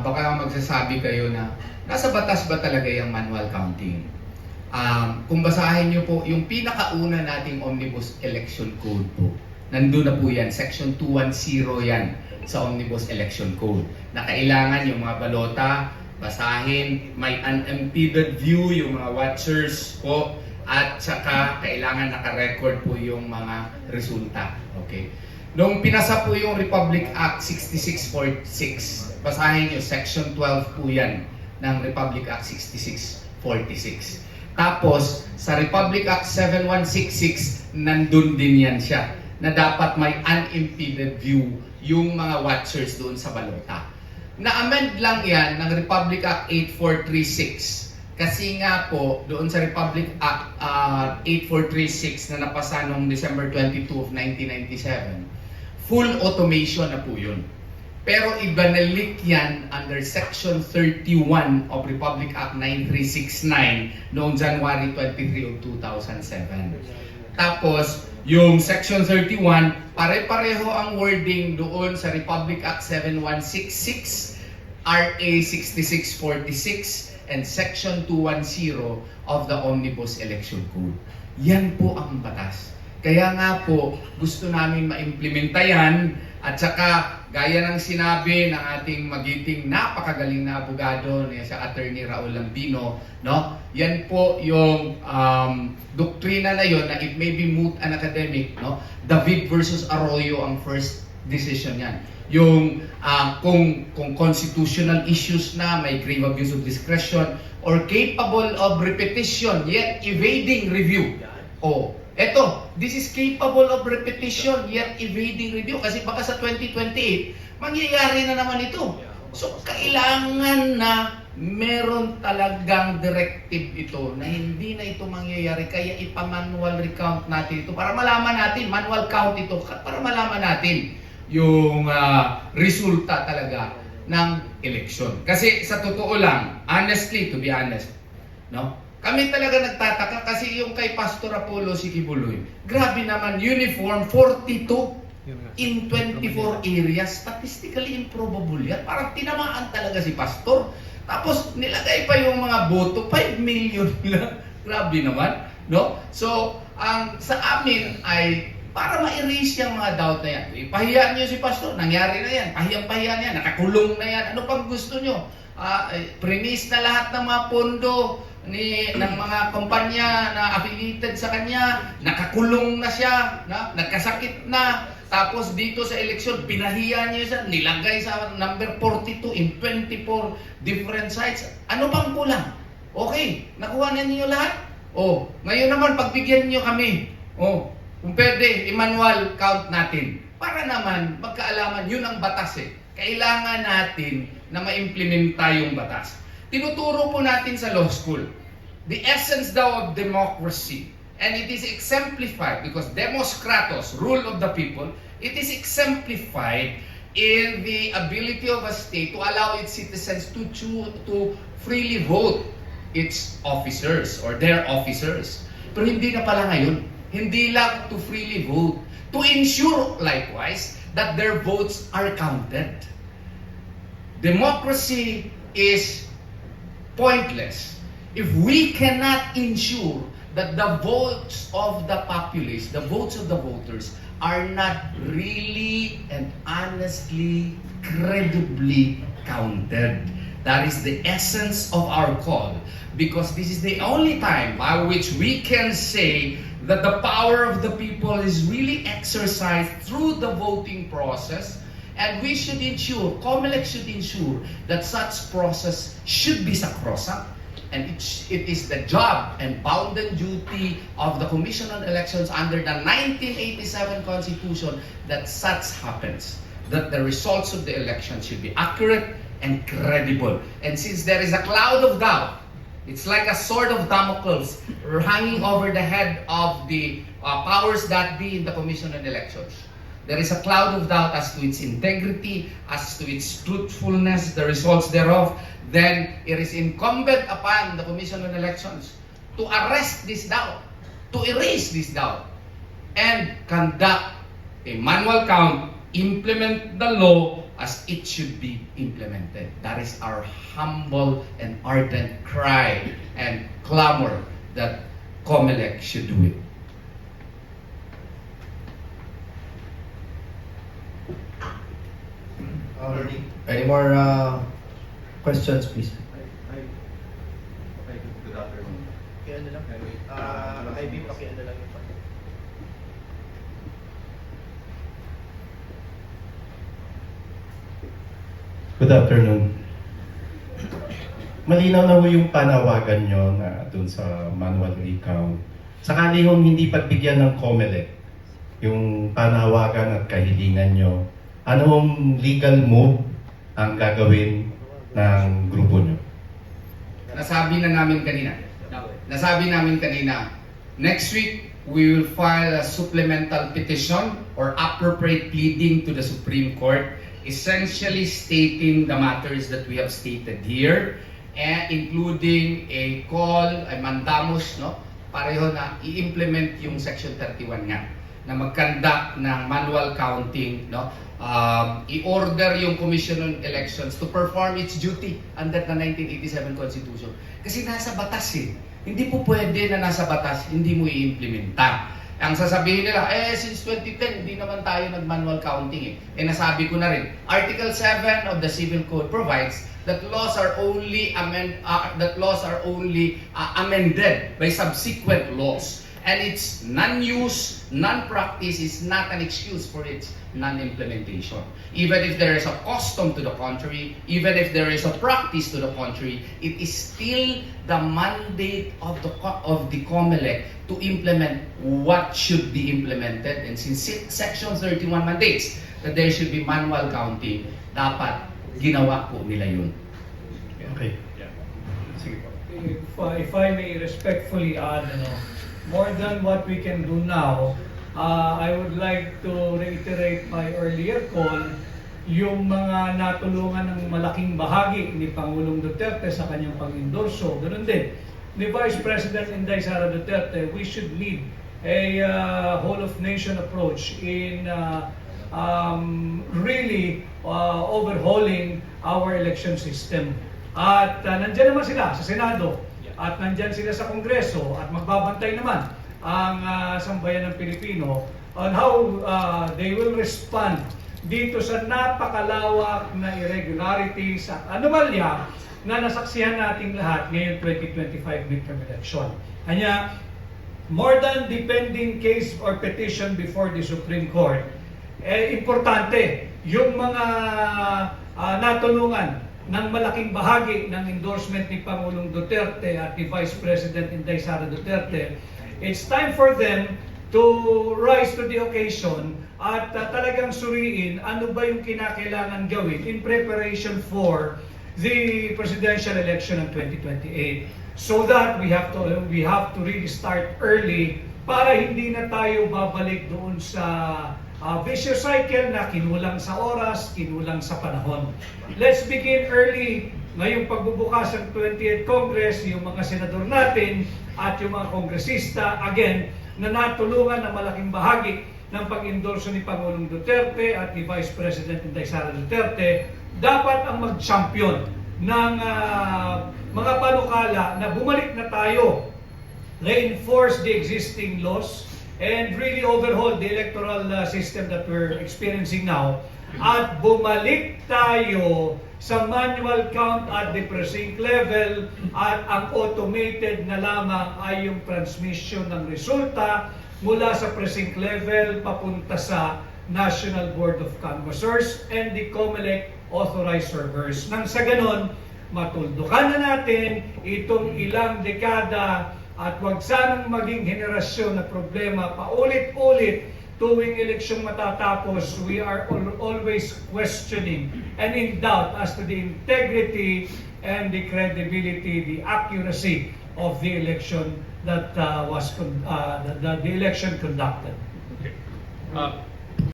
baka magsasabi kayo na nasa batas ba talaga yung manual counting? Kung basahin nyo po, yung pinakauna nating Omnibus Election Code po, nandun na po yan, Section 210 yan sa Omnibus Election Code, na kailangan yung mga balota, basahin, may unimpeded view yung mga watchers po, at saka kailangan naka-record po yung mga resulta. Okay. Nung pinasa po yung Republic Act 6646, basahin nyo, Section 12 po yan ng Republic Act 6646. Tapos, sa Republic Act 7166, nandun din yan siya, na dapat may unimpeded view yung mga watchers doon sa balota. Na-amend lang yan ng Republic Act 8436. Kasi nga po, doon sa Republic Act 8436 na napasa noong December 22 of 1997, full automation na po yun. Pero ibinalik yan under Section 31 of Republic Act 9369 noong January 23 of 2007. Tapos, yung Section 31, pare-pareho ang wording doon sa Republic Act 7166, RA 6646, and Section 210 of the Omnibus Election Code. Yan po ang batas. Kaya nga po, gusto namin ma-implementa yan, at saka gaya ng sinabi ng ating magiting napakagaling na abogado niya sa Attorney Raul Lambino, no? Yan po yung doktrina na yon na it may be moot and academic, no? David versus Arroyo ang first decision yan. Yung kung constitutional issues na may grave abuse of discretion or capable of repetition yet evading review. Oh, eto, this is capable of repetition yet evading review kasi baka sa 2028 mangyayari na naman ito. So kailangan na meron talagang directive ito na hindi na ito mangyayari, kaya ipa-manual recount natin ito para malaman natin, manual count ito para malaman natin yung resulta talaga ng election. Kasi sa totoo lang, honestly, to be honest, no? Kami talaga nagtataka kasi yung kay Pastor Apollo Sikibuloy, grabe naman, uniform 42 in 24 areas, statistically improbable yan. Parang tinamaan talaga si Pastor. Tapos nilagay pa yung mga boto, 5 million lang. Grabe naman, no? So, ang sa amin ay para ma-erase yung mga doubt na yan. Ipahiya niyo si Pastor, nangyari na yan. Pahiyang-pahiya na yan, nakakulong na yan. Ano pang gusto niyo? Prinis na lahat ng mga pondo ng mga kumpanya na affiliated sa kanya. Nakakulong na siya, nagkasakit na. Tapos dito sa eleksyon, pinahiya niyo siya, nilagay sa number 42 in 24 different sites. Ano pang kulang? Okay, nakuha na niyo lahat? Oh, ngayon naman pagbigyan niyo kami. Oh, kung pwede, i-manual count natin. Para naman, magkaalaman, yun ang batas eh. Kailangan natin na ma-implementa yung batas. Tinuturo po natin sa law school, the essence daw of democracy, and it is exemplified because Demos Kratos, rule of the people, it is exemplified in the ability of a state to allow its citizens to freely vote its officers or their officers. Pero hindi na pala ngayon. Hindi lang to freely vote, to ensure likewise that their votes are counted. Democracy is pointless if we cannot ensure that the votes of the populace, the votes of the voters, are not really and honestly, credibly counted. That is the essence of our call, because this is the only time by which we can say that the power of the people is really exercised through the voting process, and we should ensure, COMELEC should ensure that such process should be sacrosanct, and it is the job and bounden duty of the Commission on Elections under the 1987 Constitution that such happens, that the results of the election should be accurate and credible. And since there is a cloud of doubt, it's like a sword of Damocles hanging over the head of the powers that be in the Commission on Elections. There is a cloud of doubt as to its integrity, as to its truthfulness, the results thereof. Then it is incumbent upon the Commission on Elections to arrest this doubt, to erase this doubt, and conduct a manual count, implement the law as it should be implemented. That is our humble and ardent cry and clamor that COMELEC should do it. Any more questions, please? Good afternoon. Kaya na lang. IB, pakian na lang yung pati. Good afternoon. Malinaw na ho yung panawagan nyo na dun sa manual recount. Sakali hong hindi pagbigyan ng COMELEC yung panawagan at kahilingan nyo, ano hong legal move ang gagawin ng grupo nyo? Nasabi namin kanina, next week, we will file a supplemental petition or appropriate pleading to the Supreme Court, essentially stating the matters that we have stated here, including a call, a mandamus, no? Pareho na i-implement yung Section 31 nga, na mag-conduct ng manual counting, no? I-order yung Commission on Elections to perform its duty under the 1987 Constitution. Kasi nasa batas eh. Hindi po pwede na nasa batas, hindi mo i-implementa. Ang sasabihin nila, since 2010, hindi naman tayo nag-manual counting eh. Nasabi ko na rin, Article 7 of the Civil Code provides that laws are only amended by subsequent laws. And its non-use, non-practice is not an excuse for its non-implementation. Even if there is a custom to the contrary, even if there is a practice to the contrary, it is still the mandate of the COMELEC to implement what should be implemented. And since Section 31 mandates that there should be manual counting, dapat ginawa po nila yun. Okay. Sige po. If I may respectfully add, more than what we can do now, I would like to reiterate my earlier call, yung mga natulungan ng malaking bahagi ni Pangulong Duterte sa kanyang pag-endorso. Ganun din, ni Vice President Inday Sara Duterte, we should lead a whole-of-nation approach in really overhauling our election system. At nandyan naman sila sa Senado, at nandyan sila sa Kongreso, at magbabantay naman ang sambayan ng Pilipino on how they will respond dito sa napakalawak na irregularities at anomalya na nasaksihan nating lahat ngayong 2025 midterm election. Kanya, more than the pending case or petition before the Supreme Court, importante yung mga natulungan ng malaking bahagi ng endorsement ni Pangulong Duterte at ni Vice President Inday Sara Duterte. It's time for them to rise to the occasion at talagang suriin ano ba yung kinakailangan gawin in preparation for the presidential election ng 2028. So that we have to really start early para hindi na tayo babalik doon sa vicious cycle na kinulang sa oras, kinulang sa panahon. Let's begin early. Ngayong pagbubukas ng 28th Congress, yung mga senador natin at yung mga kongresista, again, na natulungan ng malaking bahagi ng pag-endorso ni Pangulong Duterte at ni Vice President Inday Sara Duterte, dapat ang mag-champion ng mga panukala na bumalik na tayo, reinforce the existing laws, and really overhaul the electoral system that we're experiencing now, at bumalik tayo sa manual count at the precinct level, at ang automated na lamang ay yung transmission ng resulta mula sa precinct level papunta sa National Board of Canvassers and the COMELEC authorized servers. Nang sa ganon, matuldukan na natin itong ilang dekada at wag sanang maging henerasyon na problema paulit-ulit tuwing eleksyong matatapos. We are always questioning and in doubt as to the integrity and the credibility, the accuracy of the election that the election conducted. Okay.